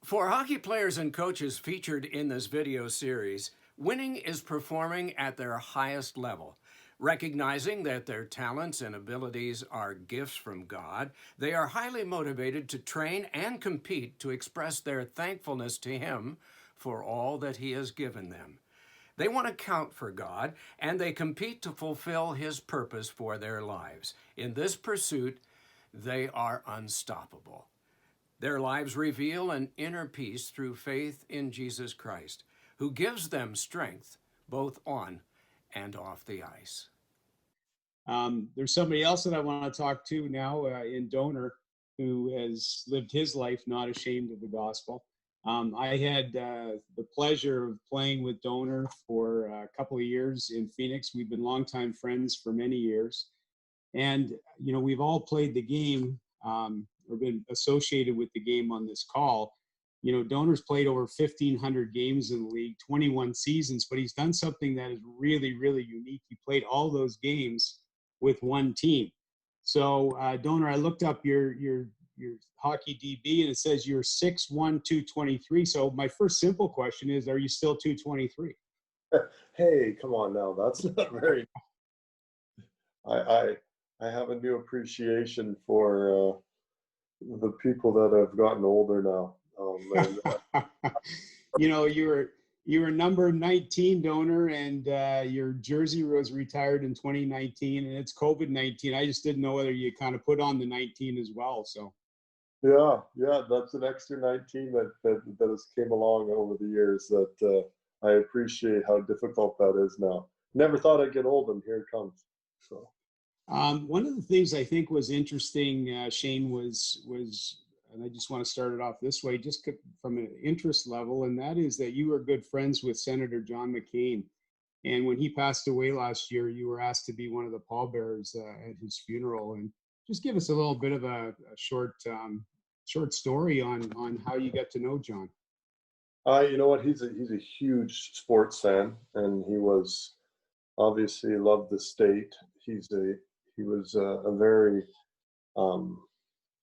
For hockey players and coaches featured in this video series, winning is performing at their highest level. Recognizing that their talents and abilities are gifts from God, they are highly motivated to train and compete to express their thankfulness to Him for all that He has given them. They want to count for God, and they compete to fulfill His purpose for their lives. In this pursuit, they are unstoppable. Their lives reveal an inner peace through faith in Jesus Christ, who gives them strength both on and off the ice. There's somebody else that I want to talk to now in Donor who has lived his life not ashamed of the gospel. I had the pleasure of playing with Donor for a couple of years in Phoenix. We've been longtime friends for many years. And, you know, we've all played the game or been associated with the game on this call. You know, Donor's played over 1,500 games in the league, 21 seasons, but he's done something that is really, really unique. He played all those games with one team. So, Donor, I looked up your hockey DB and it says you're 6'1", 223. So my first simple question is, are you still 223? Hey, come on now. That's not very. I have a new appreciation for the people that have gotten older now. You know, you were number 19, Donor, and your jersey was retired in 2019, and it's COVID-19. I just didn't know whether you kind of put on the 19 as well. So. Yeah, that's an extra 19 that has came along over the years that I appreciate how difficult that is now. Never thought I'd get old, and here it comes. So. One of the things I think was interesting, Shane, was, and I just want to start it off this way, just from an interest level, and that is that you were good friends with Senator John McCain. And when he passed away last year, you were asked to be one of the pallbearers at his funeral. And just give us a little bit of a short story on how you got to know John. You know what? He's a huge sports fan, and he was obviously loved the state. He was a very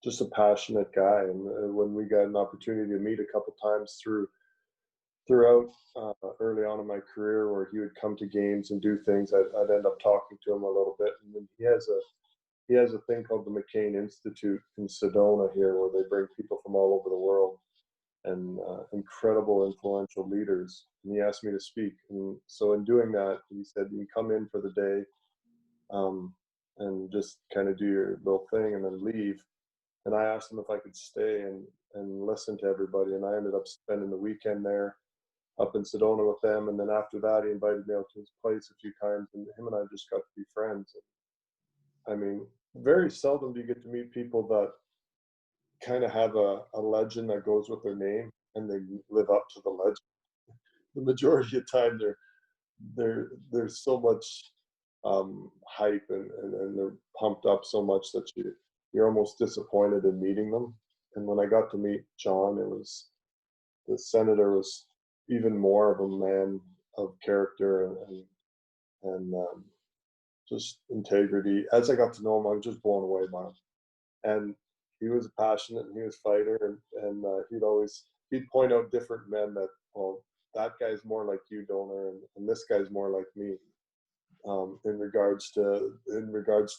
just a passionate guy, and when we got an opportunity to meet a couple times throughout early on in my career, where he would come to games and do things, I'd end up talking to him a little bit. And then he has a thing called the McCain Institute in Sedona here, where they bring people from all over the world and incredible influential leaders. And he asked me to speak, and so in doing that, he said, "You can come in for the day and just kind of do your little thing and then leave." And I asked him if I could stay and listen to everybody, and I ended up spending the weekend there up in Sedona with them. And then after that, he invited me out to his place a few times, and him and I just got to be friends. I mean, very seldom do you get to meet people that kind of have a legend that goes with their name and they live up to the legend. The majority of the time, there's so much hype and they're pumped up so much that you're almost disappointed in meeting them. And when I got to meet John, the senator was even more of a man of character and just integrity. As I got to know him, I was just blown away by him. And he was passionate and he was a fighter, and he'd point out different men that, well, that guy's more like you, Donor, and this guy's more like me. In regards to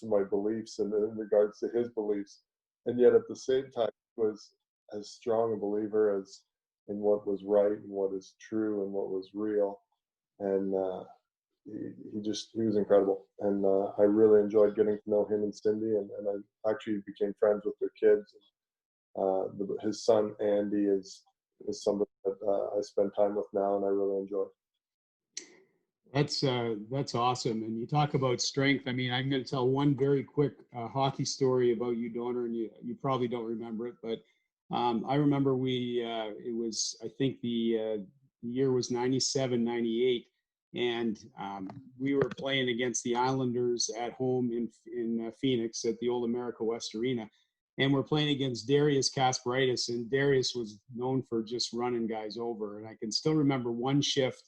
my beliefs and in regards to his beliefs, and yet at the same time he was as strong a believer as in what was right and what is true and what was real, and he was incredible, and I really enjoyed getting to know him and Cindy, and I actually became friends with their kids. His son Andy is somebody that I spend time with now, and I really enjoy. That's awesome. And you talk about strength. I mean, I'm going to tell one very quick hockey story about you, Donor, and you probably don't remember it, but I remember it was, I think the year was 97, 98, and we were playing against the Islanders at home in Phoenix at the old America West Arena, and we're playing against Darius Kasparaitis, and Darius was known for just running guys over. And I can still remember one shift.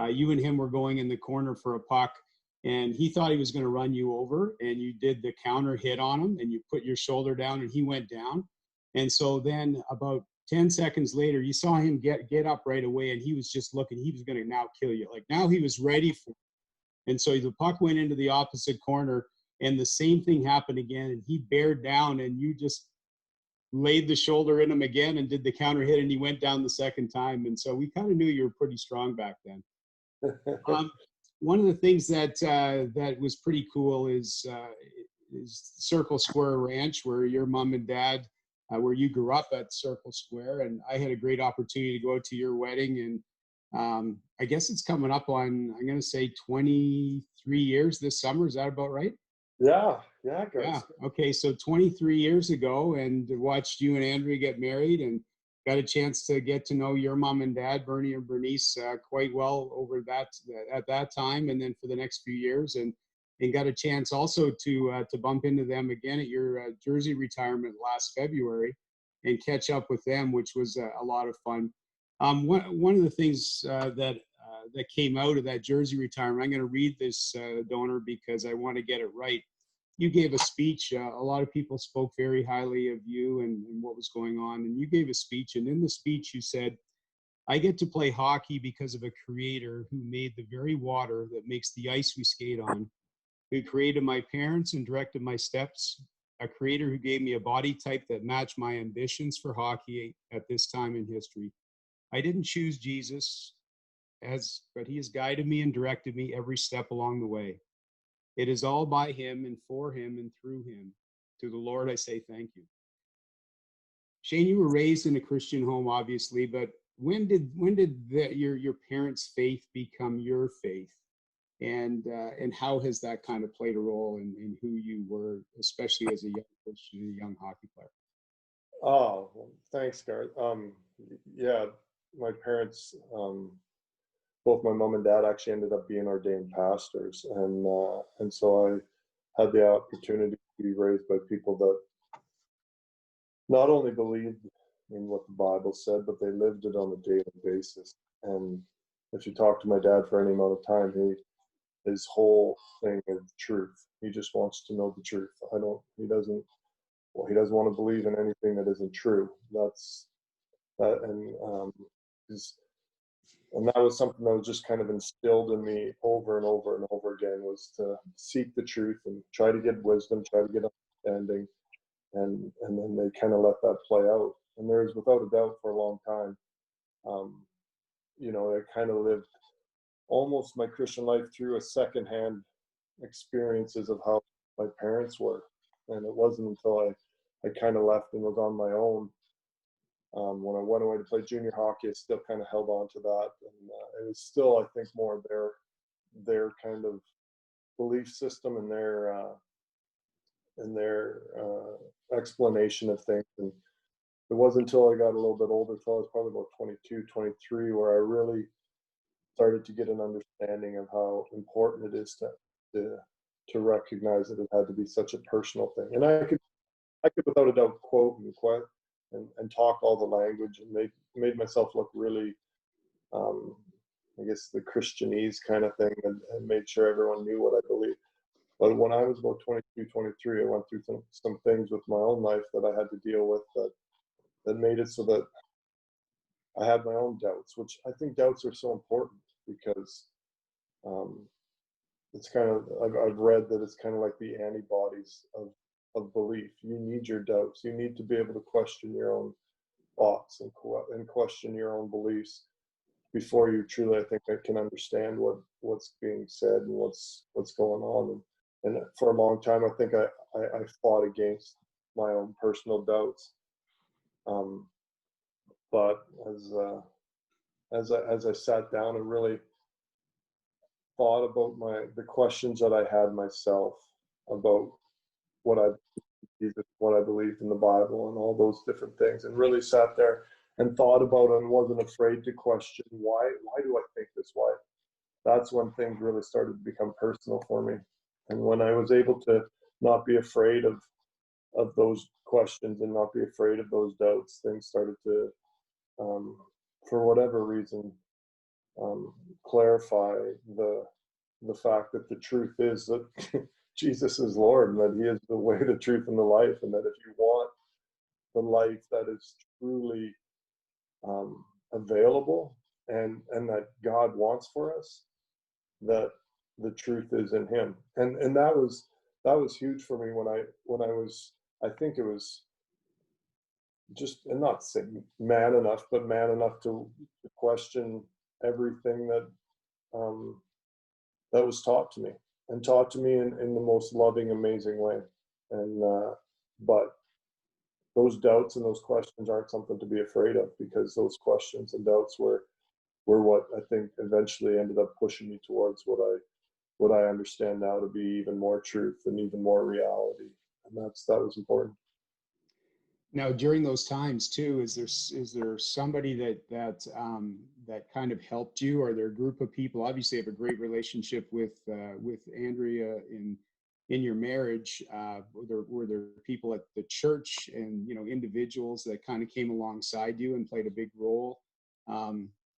You and him were going in the corner for a puck, and he thought he was going to run you over, and you did the counter hit on him, and you put your shoulder down, and he went down. And so then about 10 seconds later, you saw him get up right away, and he was just looking. He was going to now kill you. Like, now he was ready for it. And so the puck went into the opposite corner, and the same thing happened again, and he bared down, and you just laid the shoulder in him again and did the counter hit, and he went down the second time. And so we kind of knew you were pretty strong back then. One of the things that that was pretty cool is Circle Square Ranch, where your mom and dad, where you grew up at Circle Square, and I had a great opportunity to go to your wedding, and I guess it's coming up on, I'm going to say 23 years this summer. Is that about right? Yeah, Yeah. guys. Okay. So 23 years ago, and watched you and Andrea get married, and got a chance to get to know your mom and dad, Bernie and Bernice, quite well over that at that time, and then for the next few years, and got a chance also to bump into them again at your jersey retirement last February, and catch up with them, which was a lot of fun. One of the things that came out of that jersey retirement, I'm going to read this, Donor, because I want to get it right. You gave a speech. A lot of people spoke very highly of you and what was going on. And you gave a speech. And in the speech, you said, I get to play hockey because of a creator who made the very water that makes the ice we skate on, who created my parents and directed my steps, a creator who gave me a body type that matched my ambitions for hockey at this time in history. I didn't choose Jesus, but he has guided me and directed me every step along the way. It is all by him and for him and through him. To the Lord, I say thank you. Shane, you were raised in a Christian home, obviously, but when did your parents' faith become your faith? And how has that kind of played a role in who you were, especially as a young Christian, a young hockey player? Oh, well, thanks, Garth. Yeah, my parents, both my mom and dad actually ended up being ordained pastors, and so I had the opportunity to be raised by people that not only believed in what the Bible said, but they lived it on a daily basis. And if you talk to my dad for any amount of time, his whole thing is truth. He just wants to know the truth. He doesn't want to believe in anything that isn't true. And that was something that was just kind of instilled in me over and over and over again, was to seek the truth and try to get wisdom, try to get understanding, and then they kind of let that play out. And there's, without a doubt, for a long time, I kind of lived almost my Christian life through a secondhand experiences of how my parents were. And it wasn't until I kind of left and was on my own. When I went away to play junior hockey, I still kind of held on to that, and it was still, I think, more their kind of belief system and their explanation of things. And it wasn't until I got a little bit older, until I was probably about 22, 23, where I really started to get an understanding of how important it is to recognize that it had to be such a personal thing. And I could without a doubt quote and talk all the language, and made myself look really, I guess, the Christianese kind of thing, and made sure everyone knew what I believed. But when I was about 22, 23, I went through some things with my own life that I had to deal with that made it so that I had my own doubts, which I think doubts are so important, because it's kind of, I've read that it's kind of like the antibodies of belief. You need your doubts. You need to be able to question your own thoughts and question your own beliefs before you truly, I think, can understand what's being said and what's going on. And for a long time, I think I fought against my own personal doubts. But as I sat down and really thought about the questions that I had myself about what I believed in the Bible and all those different things, and really sat there and thought about it and wasn't afraid to question why do I think this way. That's when things really started to become personal for me. And when I was able to not be afraid of those questions and not be afraid of those doubts, things started to, for whatever reason, clarify the fact that the truth is that Jesus is Lord, and that he is the way, the truth, and the life, and that if you want the life that is truly available, and that God wants for us, that the truth is in Him. And that was huge for me when I was, I think it was just, and not saying man enough, but man enough to question everything that um, that was taught to me, and taught to me in the most loving, amazing way. And but those doubts and those questions aren't something to be afraid of, because those questions and doubts were what I think eventually ended up pushing me towards what I understand now to be even more truth and even more reality. And that was important. Now, during those times too, is there somebody that kind of helped you? Are there a group of people? Obviously, you have a great relationship with Andrea in your marriage. Were there people at the church and individuals that kind of came alongside you and played a big role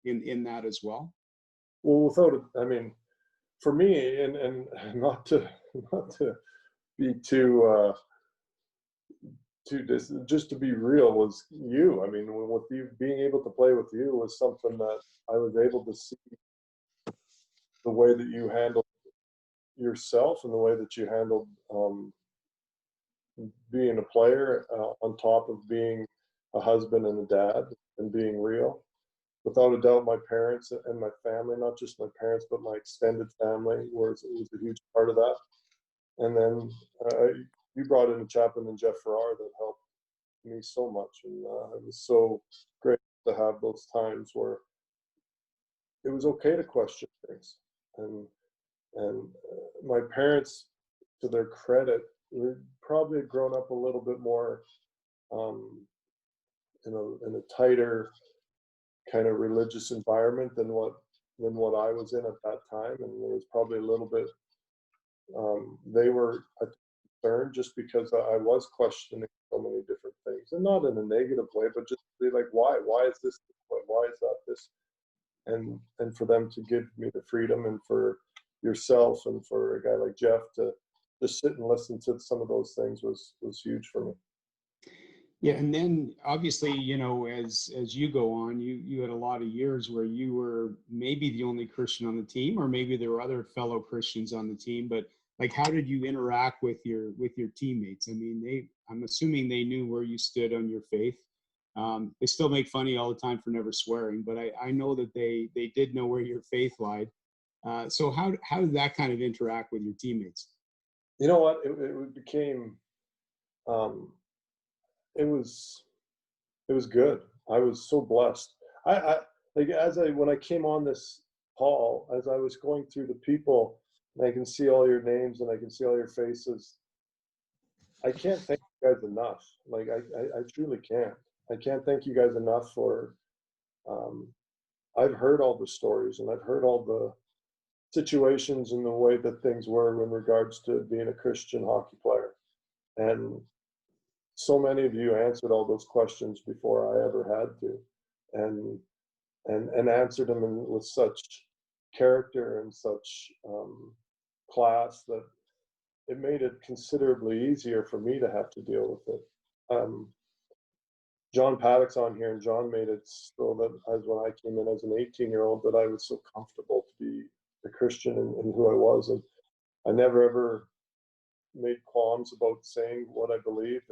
in that as well? Well, without it, I mean, for me, and not to be too just to be real, was you. I mean, with you, being able to play with you was something that I was able to see the way that you handled yourself, and the way that you handled being a player, on top of being a husband and a dad, and being real. Without a doubt, my parents and my family, not just my parents, but my extended family, was a huge part of that. And then you brought in a chaplain in Jeff Farrar that helped me so much, and it was so great to have those times where it was okay to question things. And my parents, to their credit, would probably have grown up a little bit more um, in a tighter kind of religious environment than what I was in at that time, and there was probably a little bit. They were concerned just because I was questioning so many different things, and not in a negative way, but just be like, why? Why is this way? Why is that this? And for them to give me the freedom, and for yourself and for a guy like Jeff to just sit and listen to some of those things was huge for me. Yeah, and then obviously, as you go on, you had a lot of years where you were maybe the only Christian on the team, or maybe there were other fellow Christians on the team. But like, how did you interact with your teammates? I mean, I'm assuming they knew where you stood on your faith. They still make fun of you all the time for never swearing, but I know that they did know where your faith lied. So how did that kind of interact with your teammates? You know what? It became um, it was it was good. I was so blessed. I like, when I came on this call, as I was going through the people, and I can see all your names and I can see all your faces. I can't thank you guys enough. Like, I truly can't. I can't thank you guys enough for. Um, I've heard all the stories, and I've heard all the situations and the way that things were in regards to being a Christian hockey player, and so many of you answered all those questions before I ever had to, and and answered them with such character and such class that it made it considerably easier for me to have to deal with it. Um, John Paddock's on here, and John made it so that, as when I came in as an 18-year-old, that I was so comfortable to be a Christian in who I was, and I never ever made qualms about saying what I believed,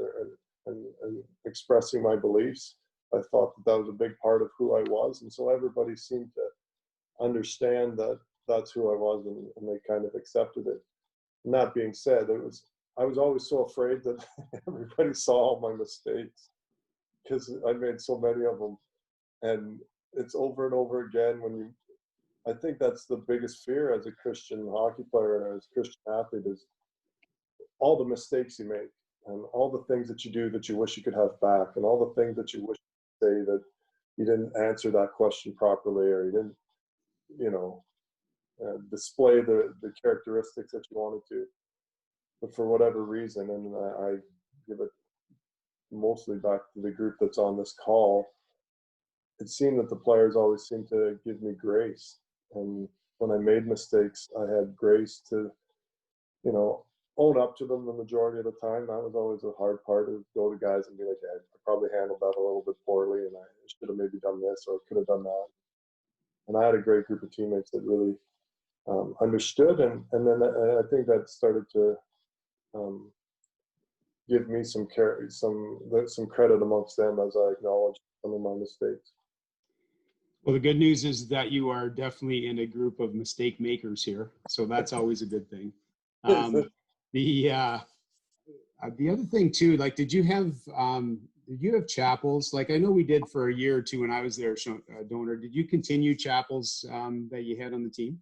and expressing my beliefs. I thought that that was a big part of who I was, and so everybody seemed to understand that that's who I was, and they kind of accepted it. And that being said, I was always so afraid that everybody saw all my mistakes, because I made so many of them, and it's over and over again when you. I think that's the biggest fear as a Christian hockey player and as a Christian athlete, is all the mistakes you make, and all the things that you do that you wish you could have back, and all the things that you wish you could say that you didn't answer that question properly, or you didn't, you know, display the characteristics that you wanted to, but for whatever reason, and I give it mostly back to the group that's on this call, it seemed that the players always seemed to give me grace. And when I made mistakes, I had grace to, you know, own up to them the majority of the time. That was always a hard part, is go to guys and be like, yeah, I probably handled that a little bit poorly, and I should have maybe done this or could have done that. And I had a great group of teammates that really understood, and then I think that started to um, give me some credit amongst them as I acknowledged some of my mistakes. Well, the good news is that you are definitely in a group of mistake makers here, so that's always a good thing. The the other thing too, like, did you have chapels? Like, I know we did for a year or two when I was there, Donor. Did you continue chapels that you had on the team?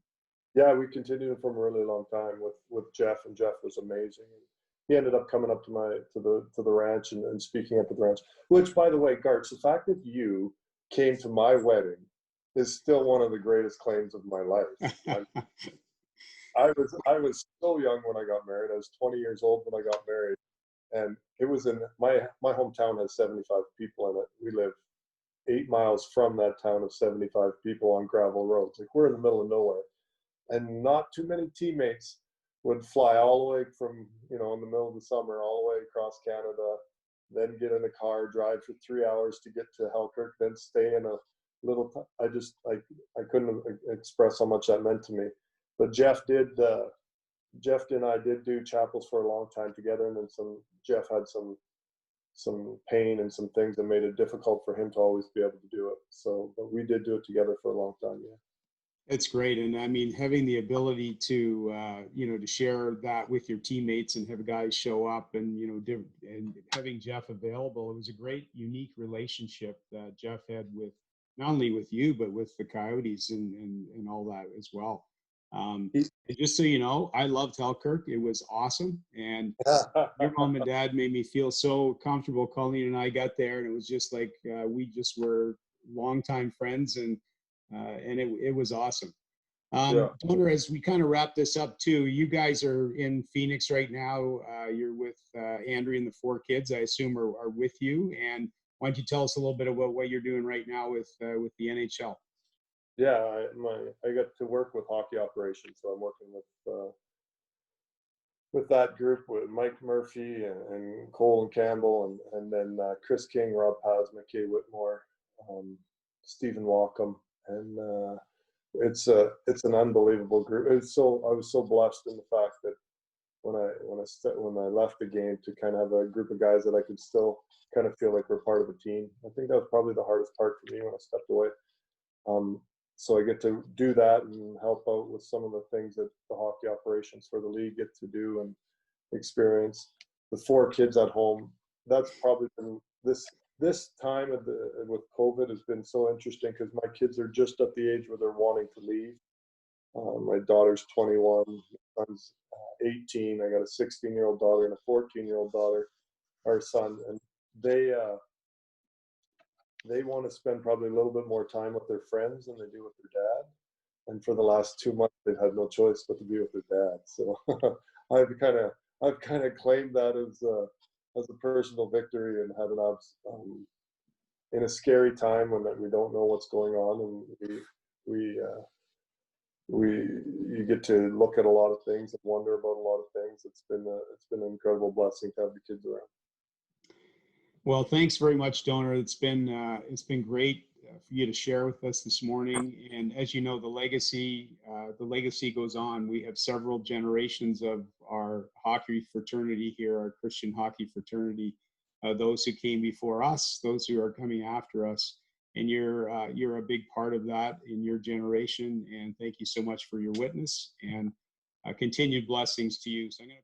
Yeah, we continued for a really long time with Jeff, and Jeff was amazing. He ended up coming up to the ranch and speaking up at the ranch. Which, by the way, Gartz, the fact that you came to my wedding is still one of the greatest claims of my life. I was so young when I got married. I was 20 years old when I got married, and it was in my hometown has 75 people in it. We live 8 miles from that town of 75 people on gravel roads. Like, we're in the middle of nowhere, and not too many teammates would fly all the way from, in the middle of the summer, all the way across Canada, then get in a car, drive for 3 hours to get to Halkirk, then stay in a little. I couldn't express how much that meant to me. But Jeff and I did do chapels for a long time together, and then Jeff had some pain and some things that made it difficult for him to always be able to do it. So, but we did do it together for a long time. Yeah. It's great. And I mean, having the ability to, to share that with your teammates and have guys show up and, and having Jeff available, it was a great, unique relationship that Jeff had with, not only with you, but with the Coyotes and all that as well. And just so you know, I loved Halkirk. It was awesome. And your mom and dad made me feel so comfortable. Colleen and I got there, and it was just like, we just were longtime friends, and it was awesome. Yeah. Donor, as we kind of wrap this up too, you guys are in Phoenix right now. You're with Andrea and the 4 kids, I assume, are with you. And why don't you tell us a little bit about what you're doing right now with the NHL? Yeah, I got to work with hockey operations, so I'm working with that group with Mike Murphy and Colin Campbell, and then Chris King, Rob Paz, McKay Whitmore, Stephen Walcom, and it's an unbelievable group. I was so blessed in the fact that when I left the game, to kind of have a group of guys that I could still kind of feel like we're part of a team. I think that was probably the hardest part for me when I stepped away. So I get to do that and help out with some of the things that the hockey operations for the league get to do and experience. The 4 kids at home, that's probably been this time with COVID has been so interesting, because my kids are just at the age where they're wanting to leave. My daughter's 21, my son's 18. I got a 16-year-old daughter and a 14-year-old daughter, our son, and they want to spend probably a little bit more time with their friends than they do with their dad. And for the last 2 months, they've had no choice but to be with their dad. So I've kind of claimed that as a personal victory, and had in a scary time when we don't know what's going on, and you get to look at a lot of things and wonder about a lot of things. It's been an incredible blessing to have the kids around. Well, thanks very much, Donor. It's been great for you to share with us this morning. And as you know, the legacy goes on. We have several generations of our hockey fraternity here, our Christian hockey fraternity. Those who came before us, those who are coming after us, and you're a big part of that in your generation. And thank you so much for your witness, and continued blessings to you. So I'm going to